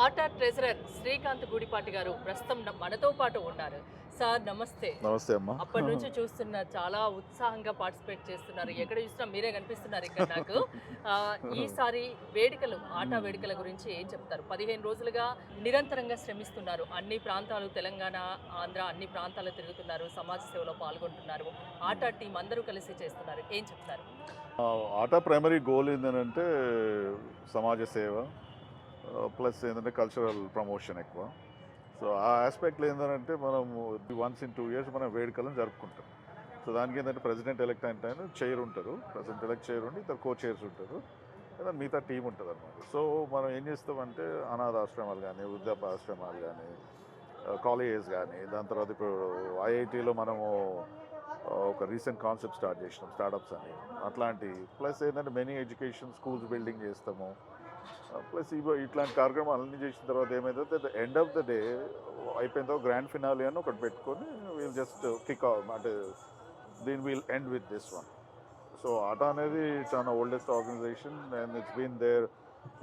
ఆటా treasurer Srikanth Gudipati గారు ప్రస్తుతం మనతో పాటు ఉన్నారు. సార్ నమస్తే. నమస్తే అమ్మా. అప్పటి నుంచి చూస్తున్నా చాలా ఉత్సాహంగా పార్టిసిపేట్ చేస్తున్నారు. ఎక్కడ చూసినా మీరే కనిపిస్తున్నారు ఇక్కడ నాకు. ఈసారి వేడుకలు, ఆటా హ్మ్. వేడుకల గురించి ఏం చెప్తారు? 15 రోజులుగా నిరంతరంగా శ్రమిస్తున్నారు. అన్ని ప్రాంతాలు తెలంగాణ, ఆంధ్ర అన్ని ప్రాంతాలు తిరుగుతున్నారు. సమాజ సేవలో పాల్గొంటున్నారు. ఆటా టీం అందరూ కలిసి చేస్తున్నారు. ఏం చెప్తారు? ఆటా ప్రైమరీ గోల్ ఏంటంటే సమాజ సేవ ప్లస్ ఏంటంటే కల్చరల్ ప్రమోషన్ ఎక్కువ. సో ఆ ఆస్పెక్ట్లో ఏంటంటే మనము వన్స్ ఇన్ 2 years మనం వేడుకలను జరుపుకుంటాం. సో దానికి ఏంటంటే ప్రెసిడెంట్ ఎలక్ట్ అంటే చైర్ ఉంటారు, ప్రెసిడెంట్ ఎలక్ట్ చైర్ ఉండి ఇద్దరు కో చైర్స్ ఉంటారు, లేదా మిగతా టీం ఉంటుంది అనమాట. సో మనం ఏం చేస్తామంటే అనాథాశ్రమాలు కానీ, వృద్ధాశ్రమాలు కానీ, కాలేజెస్ కానీ, దాని తర్వాత ఇప్పుడు ఐఐటీలో మనము ఒక రీసెంట్ కాన్సెప్ట్ స్టార్ట్ చేసినాం, స్టార్టప్స్ అని అట్లాంటి. ప్లస్ ఏంటంటే మెనీ ఎడ్యుకేషన్ స్కూల్స్ బిల్డింగ్ చేస్తాము. ప్లస్ ఇట్లాంటి కార్యక్రమాలు అన్నీ చేసిన తర్వాత ఏమైందంటే the end of the day అయిపోయిన తర్వాత గ్రాండ్ ఫినాలి అని ఒకటి పెట్టుకొని వీల్ జస్ట్ కిక్ ఆఫ్ అంటే దీని we'll end with this one. So ATA అనేది చాలా oldest organization and it's been there.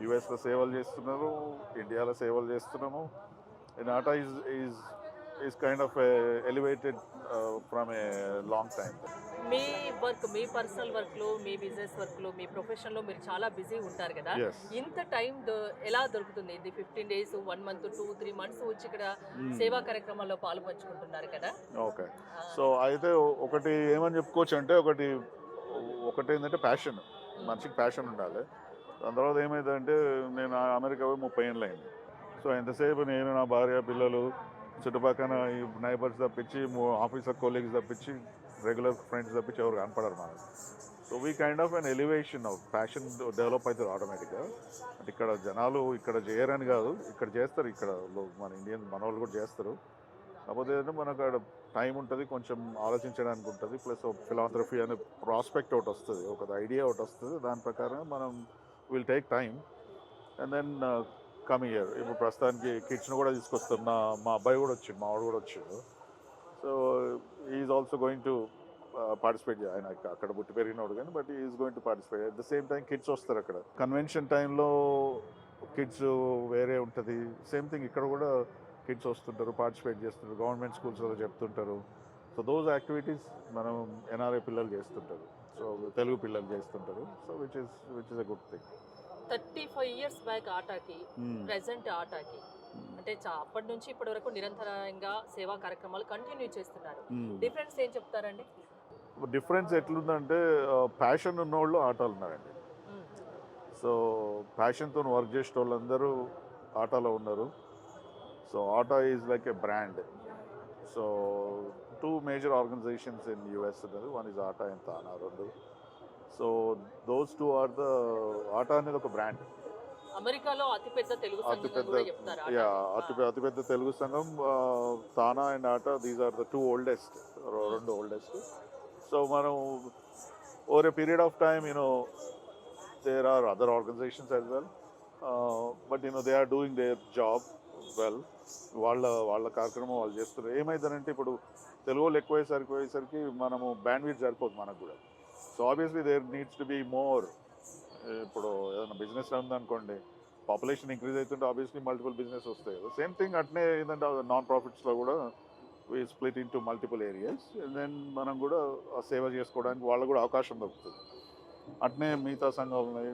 యుఎస్లో సేవలు చేస్తున్నారు, ఇండియాలో సేవలు చేస్తున్నాము. And ATA is kind of elevated from a long time. మీ వర్క్, మీ పర్సనల్ వర్క్‌లో, మీ బిజినెస్ వర్క్‌లో, మీ ప్రొఫెషన్‌లో మీరు చాలా బిజీ ఉంటారు కదా! ఎస్. ఇంత టైం ఎలా దొరుకుతుంది? ఇది 15 డేస్, 1 మంత్, 2, 3 మంత్స్ వచ్చి ఇక్కడ సేవా కార్యక్రమాల్లో పాలుపంచుకుంటున్నారు కదా! ఓకే. ఆ! సో అయితే ఒకటి ఏమని చెప్పుకోవచ్చు అంటే ఒకటి ఏంటంటే ప్యాషన్. మనిషికి ప్యాషన్ ఉండాలి. దాని తర్వాత ఏమైందంటే నేను అమెరికా పోయి 30 ఏళ్ళు అయింది. సో ఎంతసేపు నేను, నా భార్య, పిల్లలు, చుట్టుపక్కల ఈ నైబర్స్ తప్పించి, ఆఫీసర్ కొలీగ్స్ తప్పించి, రెగ్యులర్ ఫ్రెండ్స్ తప్పించి ఎవరు కనపడరు మనకు. So we kind of an elevation of passion develop అవుతుంది ఆటోమేటిక్గా. అంటే ఇక్కడ జనాలు ఇక్కడ చేయరని కాదు, ఇక్కడ చేస్తారు. ఇక్కడ మన ఇండియన్ మన వాళ్ళు కూడా చేస్తారు. కాకపోతే ఏంటంటే మనకు అక్కడ టైం ఉంటుంది, కొంచెం ఆలోచించడానికి ఉంటుంది, ప్లస్ ఫిలాంథ్రఫీ అనే ప్రాస్పెక్ట్ ఒకటి వస్తుంది, ఒక ఐడియా ఒకటి వస్తుంది. దాని ప్రకారం మనం will take time and then come year. ఇప్పుడు ప్రస్తుతానికి కిడ్స్ని కూడా తీసుకొస్తాం. మా అబ్బాయి కూడా వచ్చిండు, మా వాడు కూడా వచ్చిండు. So is also going to participate. ఆయన అక్కడ పుట్టి పెరిగినోడు కానీ but is going to participate. At the same time kids వస్తారు. అక్కడ కన్వెన్షన్ టైంలో కిడ్స్ వేరే ఉంటుంది. సేమ్ థింగ్ ఇక్కడ కూడా కిడ్స్ వస్తుంటారు, పార్టిసిపేట్ చేస్తుంటారు, గవర్నమెంట్ స్కూల్స్లో చెప్తుంటారు. సో దోస్ యాక్టివిటీస్ మనం ఎన్ఆర్ఐ పిల్లలు చేస్తుంటారు, సో తెలుగు పిల్లలు చేస్తుంటారు. So which is a good thing. 35 years back ఆటాకి, ప్రెజెంట్ ఆటాకి అంటే అప్పటి నుంచి ఇప్పటి వరకు నిరంతరంగా సేవా కార్యక్రమాలు కంటిన్యూ చేస్తున్నారు. డిఫరెన్స్ ఏం చెప్తారండి? డిఫరెన్స్ ఎట్లుందంటే ప్యాషన్ ఉన్నోళ్ళు ఆటలు ఉన్నారండి. సో ప్యాషన్తో వర్క్ చేసే వాళ్ళందరూ ఆటలో ఉన్నారు. So ATA is like a brand. So 2 major organizations in US ఉన్నది. One is ATA and TANA, రెండు. So those 2 are the. ATA అనేది ఒక బ్రాండ్. అమెరికాలో అతిపెద్ద తెలుగు సంఘంగా అతిపెద్ద కూడా చెప్తారు యా ఆటాని. అతిపెద్ద తెలుగు సంఘం. TANA and ATA these are the 2 oldest, రెండు ఓల్డెస్ట్. సో మనం over a period of time there are other organizations as well, but they are doing their job well. వాళ్ళ కార్యక్రమం వాళ్ళు చేస్తారు. ఏమైందంటే ఇప్పుడు తెలుగు వాళ్ళు ఎక్కువయ్యేసరికి మనము బ్యాండ్విడ్త్ సరిపోదు మనకు కూడా. So obviously there needs to be more. ఇప్పుడు ఏదైనా బిజినెస్ ఉందనుకోండి, పాపులేషన్ ఇంక్రీజ్ అవుతుంటే ఆబ్వియస్లీ మల్టిపుల్ బిజినెస్ వస్తాయి. సేమ్ థింగ్ అట్నే ఏంటంటే నాన్ ప్రాఫిట్స్లో కూడా we split into multiple areas. Then మనం కూడా సేవ చేసుకోవడానికి వాళ్ళకు కూడా అవకాశం దొరుకుతుంది. అట్నే మిగతా సంఘాలు ఉన్నాయి,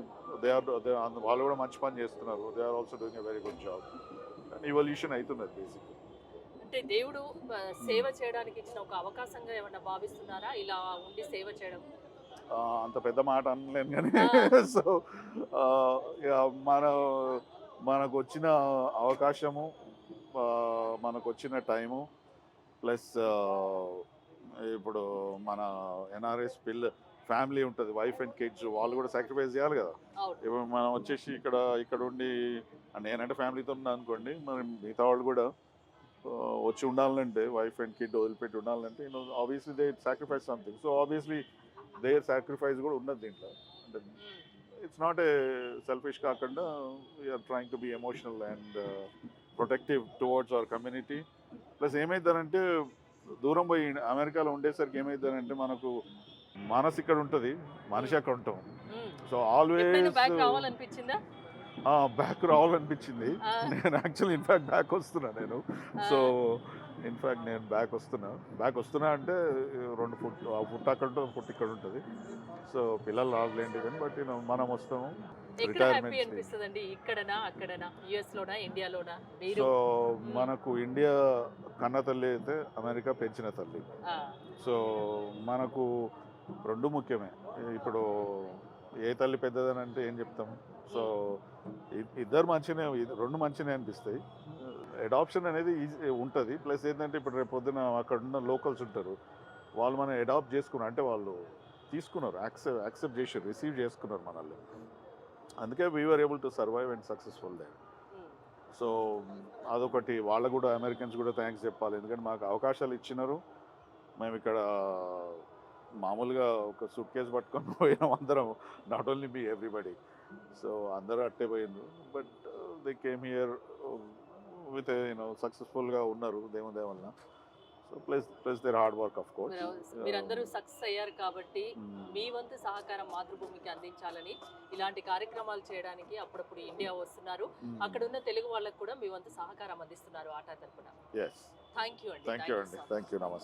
వాళ్ళు కూడా మంచి పని చేస్తున్నారు. They are also doing a very good job. And evolution అవుతున్నది బేసిక్గా. అంటే దేవుడు సేవ చేయడానికి ఇచ్చిన ఒక అవకాశంగా ఏమన్నా భావిస్తున్నారా ఇలా ఉండి సేవ చేయడం? అంత పెద్ద మాట అనలేను కానీ ఆ, సో మన మనకు వచ్చిన అవకాశము, మనకు వచ్చిన టైము, ప్లస్ ఇప్పుడు మన ఎన్ఆర్ఎస్ ఫ్యామిలీ ఉంటుంది, వైఫ్ అండ్ కిడ్స్, వాళ్ళు కూడా సాక్రిఫైస్ చేయాలి కదా. అవును. ఇప్పుడు మనం వచ్చేసి ఇక్కడ ఉండి నేనంటే ఫ్యామిలీతో ఉన్నా అనుకోండి, మరి మిగతా వాళ్ళు కూడా వచ్చి ఉండాలంటే, వైఫ్ అండ్ కిడ్ వదిలిపెట్టి ఉండాలంటే obviously they sacrifice something. So obviously there sacrifice కూడా ఉన్నది దీంట్లో. అంటే ఇట్స్ నాట్ ఏ సెల్ఫిష్ కాకుండా we are trying to be emotional and protective towards our community. Plus ఏమైందనంటే దూరం పోయి అమెరికాలో ఉండేసరికి ఏమైందనంటే మనకు మనసు ఇక్కడ ఉంటుంది, మనిషి అక్కడ ఉంటాం. సో ఎప్పుడైనా ఆల్వేస్ బ్యాక్ రావాలనిపించిందా? బ్యాక్ రావాలనిపించింది. ఆ, నేను యాక్చువల్లీ ఇన్ఫాక్ట్ బ్యాక్ వస్తున్నా నేను. ఆ, సో ఇన్ఫాక్ట్ నేను బ్యాక్ వస్తున్నా అంటే 2 ఫుట్ ఆ ఫుట్ అక్కడ ఉంటుంది, ఫుట్ ఇక్కడ ఉంటుంది. సో పిల్లలు రాదులేండి కానీ బట్ మనం వస్తాము ఎక్కడ హ్యాపీ రిటైర్మెంట్స్కి. అనిపిస్తుందండి? ఇక్కడనా, అక్కడనా, యుఎస్ లోనా, ఇండియాలోనా మీరు? సో మనకు ఇండియా కన్న తల్లి అయితే అమెరికా పెంచిన తల్లి. ఆ, సో మనకు రెండు ముఖ్యమే. ఇప్పుడు ఏ తల్లి పెద్దదని అంటే ఏం చెప్తాం. సో ఇద్దరు మంచినే, రెండు మంచినే అనిపిస్తాయి. అడాప్షన్ అనేది ఈజీ ఉంటుంది. ప్లస్ ఏంటంటే ఇప్పుడు రేపు పొద్దున అక్కడ ఉన్న లోకల్స్ ఉంటారు, వాళ్ళు మనం అడాప్ట్ చేసుకున్నారు అంటే వాళ్ళు తీసుకున్నారు, యాక్సెప్ట్ చేసారు, రిసీవ్ చేసుకున్నారు మనల్ని. అందుకే we are able to survive and successful దే. ఉమ్, సో అదొకటి, వాళ్ళకు కూడా అమెరికన్స్ కూడా థ్యాంక్స్ చెప్పాలి. ఎందుకంటే మాకు అవకాశాలు ఇచ్చినారు. మేము ఇక్కడ మామూలుగా ఒక సూట్ కేసు పట్టుకొని పోయినాం అందరం, not only me everybody. So అందరూ అట్టే పోయిండ్రు. But they came here with సక్సెస్ఫుల్గా ఉన్నారు దేవుని వలన. So plus there hard work of course. మీరందరూ సక్సెస్ అయ్యారు కాబట్టి మీ వంతు సహకారం మాతృభూమికి అందించాలని ఇలాంటి కార్యక్రమాలు చేయడానికి అప్పుడప్పుడు ఇండియా వస్తున్నారు. అక్కడ ఉన్న తెలుగు వాళ్ళకు కూడా మీ వంతు సహకారం అందిస్తున్నారు ఆటా తరపున. ఎస్, థ్యాంక్ యూ అండి. థ్యాంక్ యూ అండి, థ్యాంక్ యూ, నమస్తే.